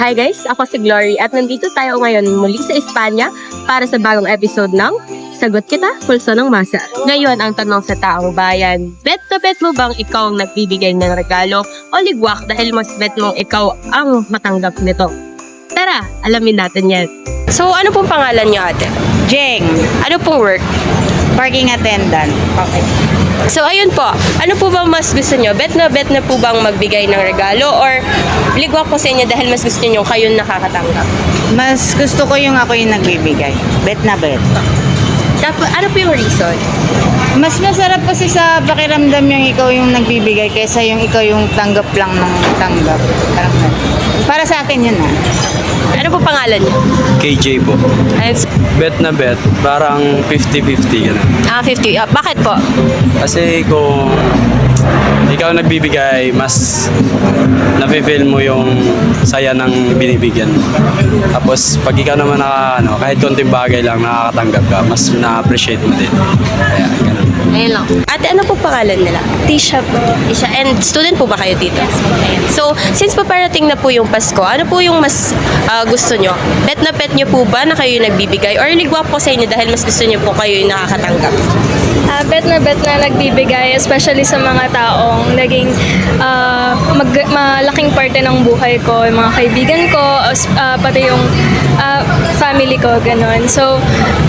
Hi guys, ako si Glory at nandito tayo ngayon muli sa Espanya para sa bagong episode ng Sagot Kita, Pulso ng Masa. Ngayon ang tanong sa taong bayan, bet na bet mo bang ikaw ang nagbibigay ng regalo o ligwak dahil mas bet mong ikaw ang matanggap nito? Tara, alamin natin yan. So ano pong pangalan niyo ate? Jeng, Ano pong work? parking attendant. Okay. So ayun po, ano po ba mas gusto nyo? Bet na po bang magbigay ng regalo or ligwak po sa inyo dahil mas gusto nyo kayo nakakatanggap? Mas gusto ko yung ako yung nagbibigay. Bet na bet. Ano po yung reason? Mas masarap kasi sa pakiramdam yung ikaw yung nagbibigay kaysa yung ikaw yung tanggap lang ng tanggap. Parang ganun. Para sa akin yun ah. Ano po pangalan niyo? KJ po. Ayun, Bet na bet, parang 50-50 gano'n. 50. Bakit po? Kasi kung ikaw nagbibigay, mas nafe-feel mo yung saya ng binibigyan mo. Tapos pag ikaw naman kahit konting bagay lang nakakatanggap ka, mas na-appreciate mo din. Kaya gano'n. Ayun lang. Ate, ano po pangalan nila? Tisha po. Isha. And student po ba kayo dito? So, since paparating na po yung Pasko, ano po yung mas gusto nyo? Bet nyo po ba na kayo yung nagbibigay? Or ligwak po sa inyo dahil mas gusto nyo po kayo yung nakakatanggap? Bet na nagbibigay, especially sa mga taong naging malaking parte ng buhay ko, yung mga kaibigan ko, pati yung family ko, ganun. So,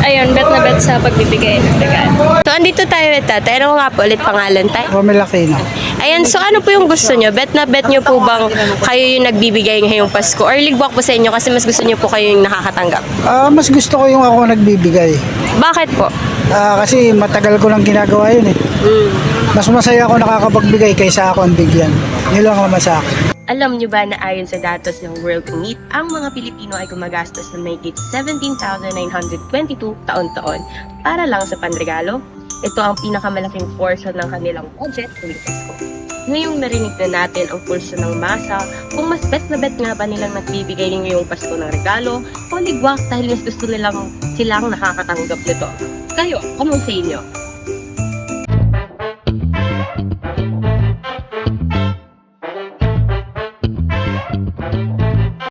ayun, bet sa pagbibigay ng regalo. So, andito tayo with tatay. Ano nga po ulit pangalan tayo? Romel Aquino. Ayan, so ano po yung gusto nyo? Bet nyo po bang kayo yung nagbibigay ngayong Pasko? Or ligwak po sa inyo kasi mas gusto nyo po kayo yung nakakatanggap? Mas gusto ko yung ako nagbibigay. Bakit po? Kasi matagal ko nang ginagawa yun eh. Mas masaya ako nakakapagbigay kaysa ako ang bigyan. Yun lang naman sa akin. Alam nyo ba na ayon sa datos ng World Meat, ang mga Pilipino ay gumagastos ng mahigit 17,922 taon-taon para lang sa panregalo? Ito ang pinakamalaking portion ng kanilang budget tuwing Pasko. Ngayong narinig na natin ang pulso ng masa, kung mas bet na bet nga ba nilang nagbibigay ngayong Pasko ng regalo o ligwak dahil mas gusto nilang silang nakakatanggap nito. Kayo, kamang sa inyo?